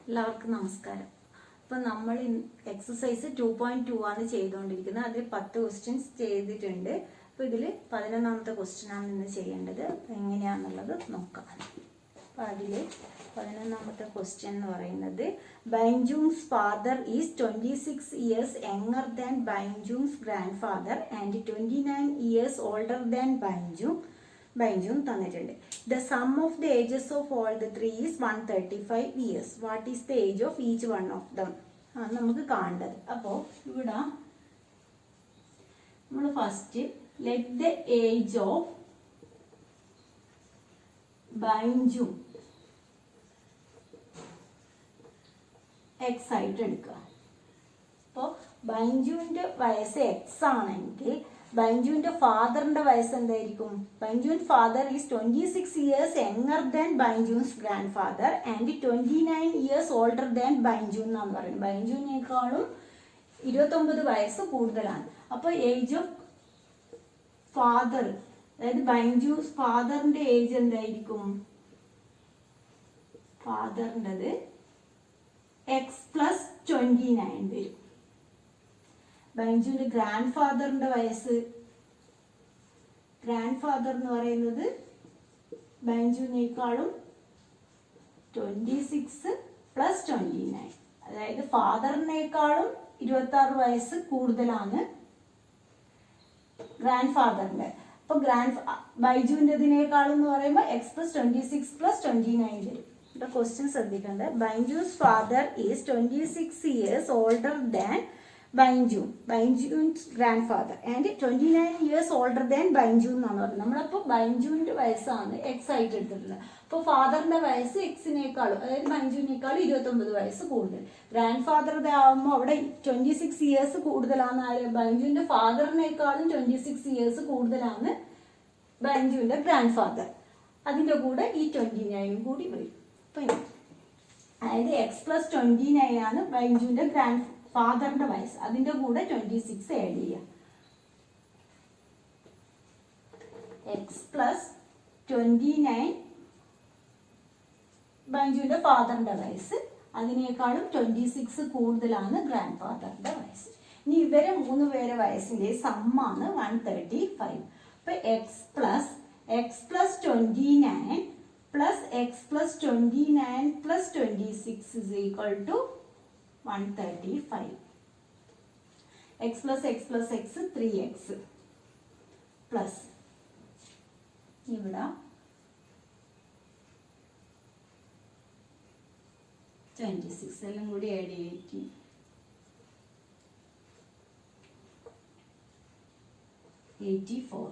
എല്ലാവർക്കും നമസ്കാരം. അപ്പോൾ നമ്മൾ എക്സസൈസ് 2.2 ആണ് ചെയ്തുകൊണ്ടിരിക്കുന്നത്. അതിൽ 10 ക്വസ്റ്റ്യൻസ് ചെയ്തിട്ടുണ്ട്. അപ്പോൾ ഇതിൽ 11ാമത്തെ ക്വസ്റ്റ്യനാണ് ഇന്ന് ചെയ്യേണ്ടത്. എങ്ങനെയാണെന്നുള്ളത് നോക്കാം. അപ്പോൾ അതിൽ 11ാമത്തെ ക്വസ്റ്റ്യൻ എന്ന് പറയുന്നത്, ബൈൻജൂങ്സ് father is 26 years younger than ബൈൻജൂങ്സ് grand father and 29 years older than ബൈൻജൂങ് തന്നിട്ടുണ്ട്. The sum of the ages of all the three is 135 years. What is the age of each one of them ആണ് നമുക്ക് കാണേണ്ടത്. അപ്പോൾ ഇവിടെ നമ്മൾ first let the age of ബൈൻജൂങ് X ആയിട്ട് എടുക്കുക. അപ്പോൾ ബൈൻജൂവിന്റെ വയസ്സ് എക്സ് ആണെങ്കിൽ ബൈൻജൂവിന്റെ ഫാദറിന്റെ വയസ്സ് എന്തായിരിക്കും? ബൈൻജൂൻ father is 26 years younger than ബൈൻജൂൻസ് grand father and 29 years older than ബൈൻജൂൻ എന്നാണ് പറയുന്നത്. ബൈൻജൂനേക്കാളും 29 വയസ്സ് കൂടുതലാണ്. അപ്പോൾ ഏജ് ഓഫ് ഫാദർ, അതായത് ബൈൻജൂസ് ഫാദറിന്റെ ഏജ് എന്തായിരിക്കും? ഫാദറിൻ്റെത് എക്സ് പ്ലസ് 29 വരും. ബൈൻജൂന്റെ ഗ്രാൻഡ് ഫാദറിന്റെ വയസ്സ്, ഗ്രാൻഡ് ഫാദർ എന്ന് പറയുന്നത് ബൈൻജൂനേക്കാളും 26 പ്ലസ് 29, അതായത് ഫാദറിനേക്കാളും 26 വയസ്സ് കൂടുതലാണ് ഗ്രാൻഡ് ഫാദറിന്റെ. അപ്പൊ ബൈജുവിൻ്റെതിനേക്കാളും എന്ന് പറയുമ്പോൾ എക്സ് പ്ലസ് 26 പ്ലസ് 29 വരും. ഇവിടെ ക്വസ്റ്റ്യൻ ശ്രദ്ധിക്കേണ്ടത്, ബൈൻജൂസ് father is 26 years older than ബൈൻജൂൻസ് grand father and 29 years older than ബൈൻജൂൻ എന്നാണ് പറയുന്നത്. നമ്മളപ്പോൾ ബൈൻജൂന്റെ വയസ്സാണ് എക്സ് ആയിട്ട് എടുത്തിട്ടുള്ളത്. അപ്പോൾ ഫാദറിന്റെ വയസ്സ് എക്സിനേക്കാളും, അതായത് ബൈൻജൂനേക്കാളും 29 വയസ്സ് കൂടുതൽ. ഗ്രാൻഡ് ഫാദറുടെ ആകുമ്പോൾ അവിടെ 26 ഇയേഴ്സ് കൂടുതലാണ്. ബൈൻജൂന്റെ ഫാദറിനേക്കാളും 26 ഇയേഴ്സ് കൂടുതലാണ് ബൈൻജൂന്റെ ഗ്രാൻഡ് ഫാദർ. അതിന്റെ കൂടെ ഈ 29 കൂടി വരും. അപ്പം അതായത് എക്സ് പ്ലസ് 29 ആണ് ബൈൻജൂന്റെ ഗ്രാൻഡ് ഫാദറിന്റെ വയസ്സ്. അതിന്റെ കൂടെ 26 ആഡ് ചെയ്യാം. എക്സ് പ്ലസ് 29 ബൈൻജുവിന്റെ ഫാദറിന്റെ വയസ്സ്, അതിനേക്കാളും 26 കൂടുതലാണ് ഗ്രാൻഡ് ഫാദറിന്റെ വയസ്സ്. ഇനി ഇവരെ 3 പേരെ വയസ്സിന്റെ സമ്മാണ് 135. അപ്പൊ x plus 29 plus x plus 29 plus 26 is equal to 135. x plus x plus x 3x plus ഇവിടെ 26 എല്ലാം കൂടി ആഡ് ചെയ്യും. 84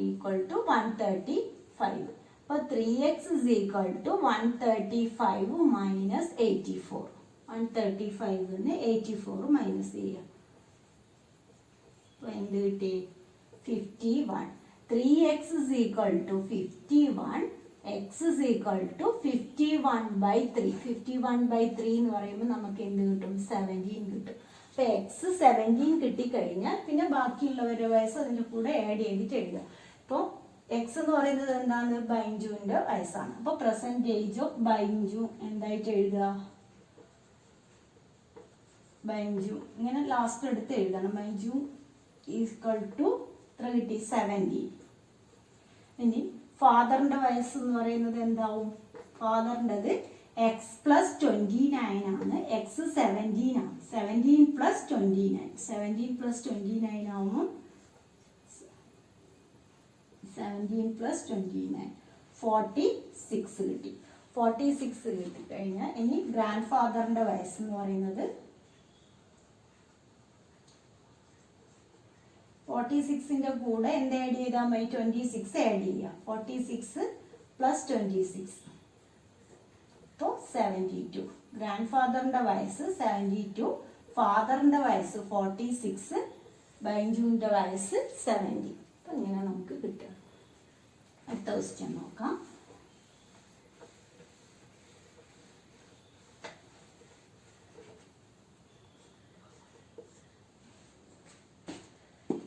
ഈക്വൽ ടു 135. അപ്പോൾ 3x is equal to 135 minus 84. 135 84 minus ചെയ്യാം. അപ്പോൾ എന്ത് കിട്ടി? 51. 3x is equal to 51. x is equal to 51/3. 51/3 എന്ന് പറയുമ്പോൾ നമുക്ക് എന്ത് കിട്ടും? 17 കിട്ടും. അപ്പോൾ എക്സ് 17 കിട്ടിക്കഴിഞ്ഞാൽ പിന്നെ ബാക്കിയുള്ളവരുടെ വയസ്സ് അതിൻ്റെ കൂടെ ആഡ് ചെയ്തിട്ട് എഴുതാം. ഇപ്പോൾ എക്സ് എന്ന് പറയുന്നത് എന്താണ്? ബൈൻജുവിൻ്റെ വയസ്സാണ്. അപ്പോൾ പ്രസന്റ് ഏജ് ഓഫ് ബൈൻജു എന്തായിട്ട് എഴുതുക? ബൈൻജു ഇങ്ങനെ ലാസ്റ്റ് എടുത്ത് എഴുതണം. ബൈൻജു ഈക്വൽ ടു എത്ര കിട്ടി? 17. ഇനി ഫാദറിന്റെ വയസ്സ് എന്ന് പറയുന്നത് എന്താവും? ഫാദറിൻ്റെത് എക്സ് പ്ലസ് 29 ആണ്. എക്സ് 17 ആണ്. 17 പ്ലസ് 29. 17 പ്ലസ് 29 ആവുമ്പോൾ 17 പ്ലസ് 29 46 കിട്ടി. 46 കിട്ടിക്കഴിഞ്ഞാൽ ഇനി ഗ്രാൻഡ് ഫാദറിന്റെ വയസ്സ് എന്ന് പറയുന്നത് 46ന്റെ കൂടെ എന്ത് ആഡ് ചെയ്താൽ മതി? 26 ആഡ് ചെയ്യാം. 46 പ്ലസ് 26 അപ്പോൾ 72. ഗ്രാൻഡ് ഫാദറിന്റെ വയസ്സ് 72, ഫാദറിന്റെ വയസ്സ് 46, ബൈൻജുവിന്റെ വയസ്സ് 70. അപ്പം ഇങ്ങനെ നമുക്ക് കിട്ടും. അടുത്ത ക്വസ്റ്റ്യൻ നോക്കാം.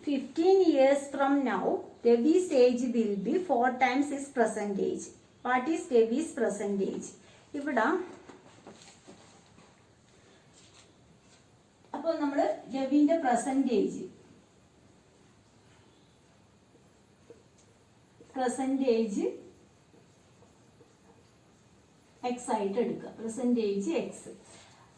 "15 years from now, Ravi's age will be 4 times his present age. What is Ravi's present age?" ഇവിടെ അപ്പോൾ നമ്മൾ രവിന്റെ പെർസെൻറ്റേജ് എക്സ് ആയിട്ട് എടുക്കുക, പെർസെൻറ്റേജ് എക്സ്.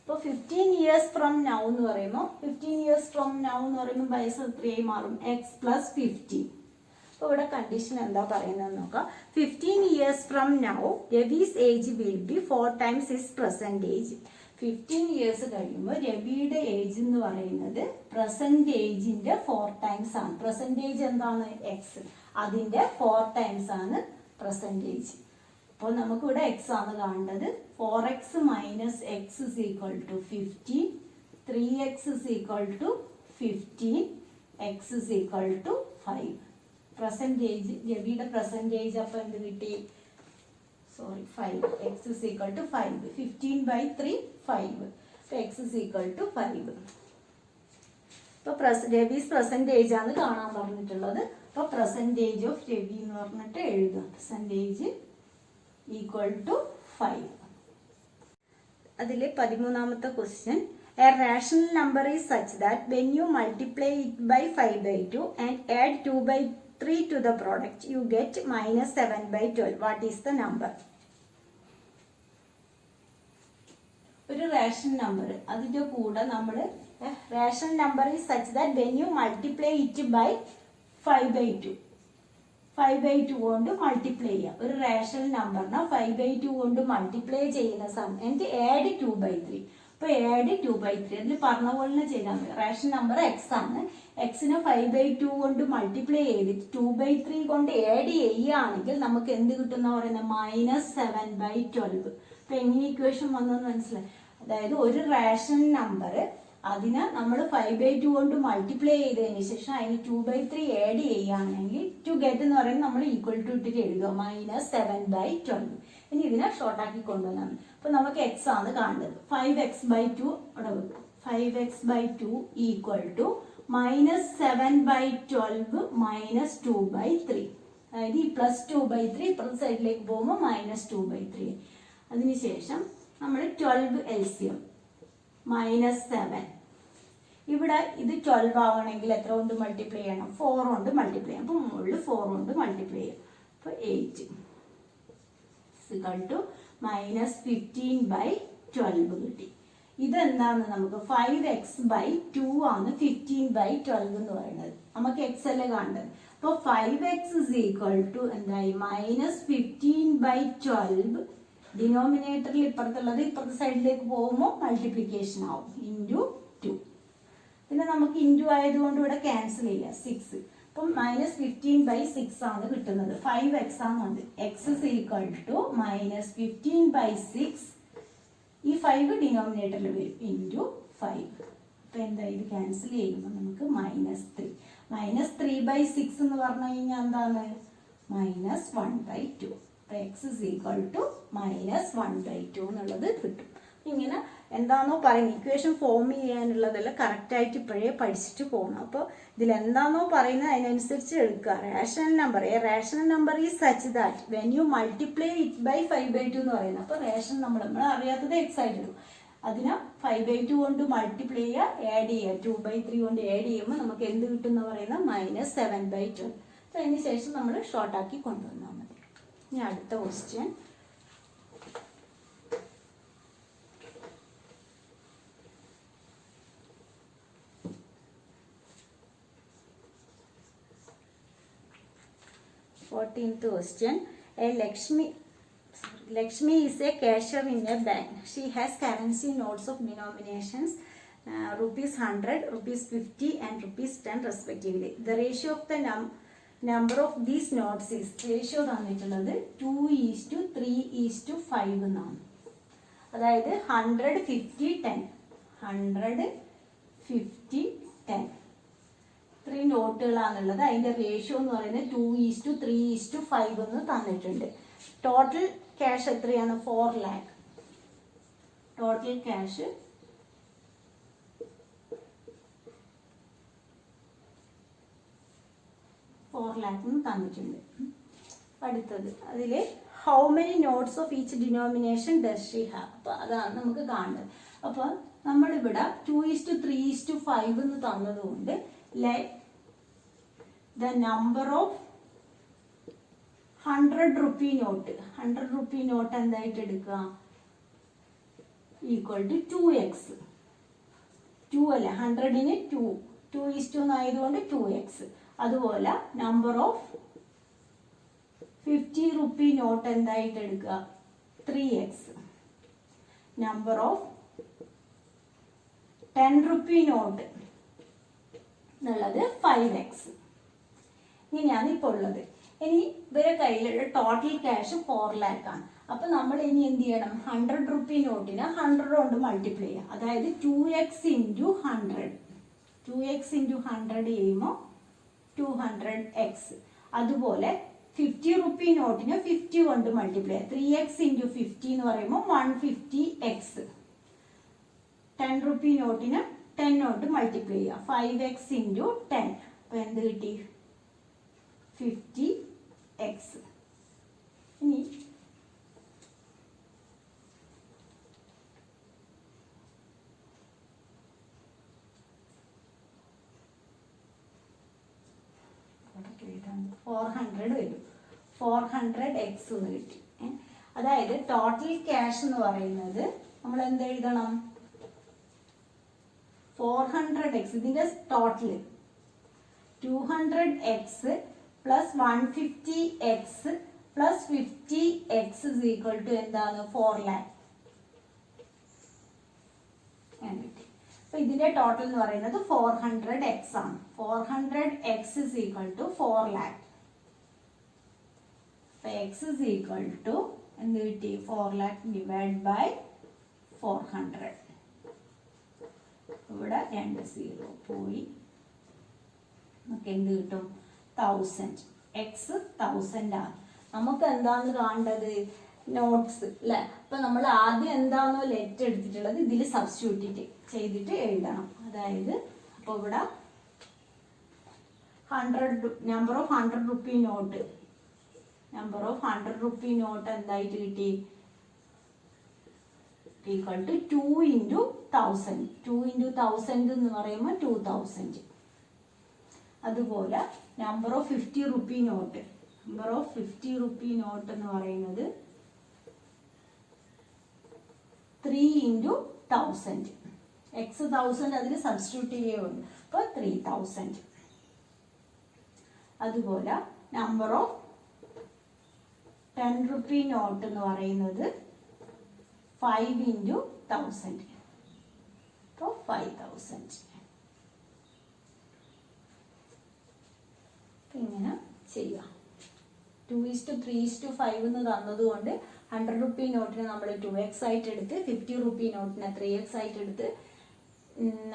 അപ്പോൾ 15 years from now എന്ന് പറയുമ്പോൾ 15 years from now എന്ന് പറയുമ്പോൾ ബൈസ് എത്രയായി മാറും? X plus 15. അപ്പോൾ ഇവിടെ കണ്ടീഷൻ എന്താ പറയുന്നത് നോക്കാം. 15 years from now Ravi's age will be 4 times his present age. 15 years കഴിയുമ്പോൾ രവിയുടെ ഏജ് എന്ന് പറയുന്നത് പ്രസന്റ് ഏജിന്റെ 4 times ആണ്. പ്രസന്റേജ് എന്താണ്? എക്സ്. അതിന്റെ 4 times ആണ് പ്രസന്റേജ്. അപ്പോൾ നമുക്ക് ഇവിടെ എക്സ് ആണ് കാണേണ്ടത്. 4x minus x is equal to 15, 3x is equal to 15, x is equal to 5. Present age രവിയുടെ പ്രസന്റേജ് അപ്പോൾ എന്ത് കിട്ടി? 5. X is equal to 5. 15/3 5. അപ്പോൾ എക്സ് ഇസ് ഈക്വൽ ടു 5. ഇപ്പോൾ രവീസ് പ്രസന്റേജ് ആണ് കാണാൻ പറഞ്ഞിട്ടുള്ളത്. അപ്പോൾ പ്രസന്റേജ് ഓഫ് രവി എന്ന് പറഞ്ഞിട്ട് എഴുതുക. Percentage equal to 5. അതിൽ 13ാമത്തെ question, a rational number is such that when you multiply it by 5/2 and add 2/3 to the product you get -7/12. What is the number? ഒരു റേഷണൽ നമ്പർ, അതിൻ്റെ കൂടെ നമ്മൾ rational number is such that when you multiply it by 5/2 കൊണ്ട് multiply ചെയ്യാം. ഒരു rational നമ്പറിനെ 5/2 കൊണ്ട് multiply ചെയ്യുന്ന സമയത്ത് ആഡ് 2/3. അപ്പോൾ ആഡ് 2/3 അതിൽ പറഞ്ഞ പോലെ ചെയ്താൽ മതി. റേഷണൽ നമ്പർ എക്സ് ആണ്. എക്സിനെ 5/2 കൊണ്ട് മൾട്ടിപ്ലൈ ചെയ്തിട്ട് 2/3 കൊണ്ട് ആഡ് ചെയ്യുകയാണെങ്കിൽ നമുക്ക് എന്ത് കിട്ടുന്ന പറയുന്നത്? -7/12. അപ്പോൾ എങ്ങനെ ഇക്വേഷൻ വന്നെന്ന് മനസ്സിലായി? അതായത് ഒരു റേഷണൽ നമ്പർ അതിനെ നമ്മൾ 5/2 കൊണ്ട് മൾട്ടിപ്ലൈ ചെയ്തതിന് ശേഷം അതിന് 2/3 ആഡ് ചെയ്യുകയാണെങ്കിൽ ടു ഗെറ്റ് എന്ന് പറയുന്നത് നമ്മൾ ഈക്വൽ ടു ഇട്ടിട്ട് എഴുതുക -7/12. ഇനി ഇതിനെ ഷോർട്ടാക്കി കൊണ്ടുവന്നാണ്. അപ്പോൾ നമുക്ക് എക്സ് ആണ് കാണേണ്ടത്. 5x/2 അവിടെ വെക്കും. 5x/2 equal to -7/12 -2/3. അതായത് ഈ +2/3 ഇപ്പുറത്തെ സൈഡിലേക്ക് പോകുമ്പോൾ -2/3. അതിനുശേഷം നമ്മൾ 12 LCM -7. ഇവിടെ ഇത് 12 ആവണമെങ്കിൽ എത്ര കൊണ്ട് മൾട്ടിപ്ലൈ ചെയ്യണം? 4 കൊണ്ട് മൾട്ടിപ്ലൈ ചെയ്യണം. അപ്പോൾ മുകളിൽ 4 കൊണ്ട് മൾട്ടിപ്ലൈ ചെയ്യും. അപ്പോൾ 8 -15/12 കിട്ടി. ഇതെന്താന്ന് നമുക്ക് 5x/2 ആണ് 15/12 എന്ന് പറയുന്നത്. നമുക്ക് എക്സ് അല്ലേ കാണേണ്ടത്. അപ്പോൾ 5x ഇസ് ഈക്വൽ ടു എന്തായി? -15/12. ഡിനോമിനേറ്ററിൽ ഇപ്പുറത്തുള്ളത് ഇപ്പുറത്തെ സൈഡിലേക്ക് പോകുമ്പോൾ മൾട്ടിപ്ലിക്കേഷൻ ആവും. ഇൻറ്റു 2. പിന്നെ നമുക്ക് ഇൻറ്റു ആയതുകൊണ്ട് ഇവിടെ ക്യാൻസൽ ചെയ്യാം. 6. അപ്പം -15/6 ആണ് കിട്ടുന്നത്. 5x ആണ്. X is equal to -15/6. ഈ 5 ഡിനോമിനേറ്ററിൽ വരും. ഇൻറ്റു 5. അപ്പം എന്താ ഇത് ക്യാൻസൽ ചെയ്യുമ്പോൾ നമുക്ക് -3. -3/6 എന്ന് പറഞ്ഞു കഴിഞ്ഞാൽ എന്താണ്? -1/2. അപ്പോൾ എക്സ് ഇസ് ഈക്വൽ ടു -1/2 എന്നുള്ളത് കിട്ടും. ഇങ്ങനെ എന്താണോ പറയുന്നത് ഇക്വേഷൻ ഫോം ചെയ്യാനുള്ളതെല്ലാം കറക്റ്റായിട്ട് ഇപ്പോഴേ പഠിച്ചിട്ട് പോകണം. അപ്പോൾ ഇതിലെന്താണോ പറയുന്നത് അതിനനുസരിച്ച് എടുക്കുക. Rational number, rational number is such that when you multiply it by 5/2 എന്ന് പറയുന്നത്. അപ്പോൾ റേഷണൽ നമ്മൾ അറിയാത്തത് എക്സ് ആയിട്ട് ഇടും. അതിനെ 5/2 കൊണ്ട് മൾട്ടിപ്ലൈ ചെയ്യുക, ആഡ് ചെയ്യുക. 2/3 കൊണ്ട് ആഡ് ചെയ്യുമ്പോൾ നമുക്ക് എന്ത് കിട്ടും എന്ന് പറയുന്നത്? -7/12. അപ്പോൾ അതിന് ശേഷം നമ്മൾ ഷോർട്ടാക്കി കൊണ്ടുവന്നാൽ മതി. ഇനി അടുത്ത question, Fourteenth question. Lakshmi is a cashier in a bank. She has currency notes of denominations ₹100, ₹50 and ₹10 respectively. The ratio of the number of these notes is, ratio തന്നിട്ടുള്ളത് 2:3:5 എന്നാണ്. അതായത് 100, 50, 10. 100, 50, 10. ഇത്രയും നോട്ടുകളാണുള്ളത്. അതിൻ്റെ റേഷ്യോ എന്ന് പറയുന്നത് 2:3:5 എന്ന് തന്നിട്ടുണ്ട്. ടോട്ടൽ ക്യാഷ് എത്രയാണ്? 4 lakh. ടോട്ടൽ ക്യാഷ് 4 lakh എന്ന് തന്നിട്ടുണ്ട്. അടുത്തത് അതിൽ how many notes of each denomination does she have. അപ്പോൾ അതാണ് നമുക്ക് കാണുന്നത്. അപ്പോൾ നമ്മളിവിടെ 2:3:5 എന്ന് തന്നതുകൊണ്ട് let the number of 100 rupee note, 100 rupee note എന്തായിട്ട് എടുക്കുക, ഈക്വൽ ടു 2x. 2 അല്ല, 100ന് 2:2 ആയതുകൊണ്ട് 2x. അതുപോലെ നമ്പർ ഓഫ് 50 rupee നോട്ട് എന്തായിട്ട് എടുക്കുക, 3x. Number of 10 rupee not എന്നുള്ളത് 5x. ഇങ്ങനെയാണ് ഇപ്പോൾ ഉള്ളത്. ഇനി ഇവരെ കയ്യിലുള്ള ടോട്ടൽ ക്യാഷ് 4 lakh ആണ്. അപ്പൊ നമ്മൾ ഇനി എന്ത് ചെയ്യണം, 100 rupee നോട്ടിനെ 100 കൊണ്ട് മൾട്ടിപ്ലൈ ചെയ്യാം. അതായത് 2x into 100. 2x into 100 ചെയ്യുമ്പോൾ 200x. അതുപോലെ 50 rupee നോട്ടിനെ 50 കൊണ്ട് മൾട്ടിപ്ലൈ ചെയ്യാം. 3x into 50 എന്ന് പറയുമ്പോൾ 150x. 10 rupee നോട്ടിന് 10 കൊണ്ട് മൾട്ടിപ്ലൈ ചെയ്യാം. 5x into 10. അപ്പൊ എന്ത് കിട്ടി, 50x. ഇനി വരും. 400x എന്ന് കിട്ടി. അതായത് ടോട്ടൽ ക്യാഷ് എന്ന് പറയുന്നത് നമ്മൾ എന്ത് എഴുതണം, 400x. ഇതിന്റെ total 200x plus 150x plus 50x is equal to എന്താണ്, 4 lakh. അപ്പൊ ഇതിന്റെ ടോട്ടൽ എന്ന് പറയുന്നത് 400x ആണ്. 400x is equal to 4 lakh. അപ്പൊ x is equal to എന്ത് കിട്ടി, 4 lakh divided by 400. ഇവിടെ 2 0 പോയി. നമുക്ക് എന്ത് കിട്ടും, 1000. x 1000 ആണ്. നമുക്ക് എന്താന്ന് കാണേണ്ടത്, നോട്ട്സ് അല്ലെ. അപ്പൊ നമ്മൾ ആദ്യം എന്താണോ ലെറ്റ് എടുത്തിട്ടുള്ളത് ഇതിൽ സബ്സ്റ്റിറ്റ്യൂട്ട് ചെയ്തിട്ട് എഴുതണം. അതായത് അപ്പൊ ഇവിടെ 100 number of 100 rupee note, number of 100 rupee note എന്തായിട്ട് കിട്ടി, ഈക്വൽ ടു 2 into 1000. 2 into 1000 എന്ന് പറയുമ്പോൾ 2000. അതുപോലെ number of 50 rupee note, number of 50 rupee note എന്ന് പറയുന്നത് 3 into 1000. x 1000 അതിൽ സബ്സ്റ്റിറ്റ്യൂട്ട് ചെയ്യുകയുള്ളൂ. അപ്പോൾ 3000. അതുപോലെ നമ്പർ ഓഫ് 10 rupee നോട്ട് എന്ന് പറയുന്നത് 5 into 1000. അപ്പോൾ 5000. ഇങ്ങനെ ചെയ്യാം. 2:3:5 എന്ന് തന്നതുകൊണ്ട് 100 rupee നോട്ടിനെ നമ്മൾ 2x ആയിട്ട് എടുത്ത്, 50 rupee നോട്ടിനെ 3x ആയിട്ട് എടുത്ത്,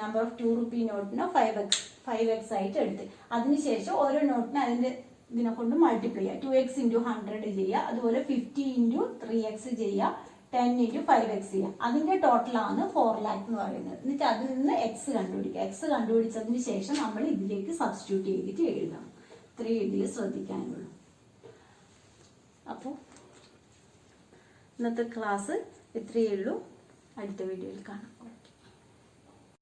നമ്പർ ഓഫ് 2 rupee നോട്ടിനെ 5x ആയിട്ട് എടുത്ത്, അതിനുശേഷം ഓരോ നോട്ടിനെ അതിന്റെ ഇതിനെ കൊണ്ട് മൾട്ടിപ്ലൈ ചെയ്യുക. 2x into 100 ചെയ്യുക. അതുപോലെ 50 into 3x ചെയ്യുക. 10 into 5x ചെയ്യുക. അതിന്റെ ടോട്ടലാണ് 4 lakh എന്ന് പറയുന്നത്. എന്നിട്ട് അതിൽ നിന്ന് x കണ്ടുപിടിക്കുക. x കണ്ടുപിടിച്ചതിന് ശേഷം നമ്മൾ ഇതിലേക്ക് സബ്സ്റ്റിറ്റ്യൂട്ട് ചെയ്തിട്ട് എഴുതണം. ഇത്രയും ഇതിൽ ശ്രദ്ധിക്കാനുള്ളൂ. അപ്പോൾ ഇന്നത്തെ ക്ലാസ് ഇത്രയേ ഉള്ളൂ. അടുത്ത വീഡിയോയിൽ കാണാം.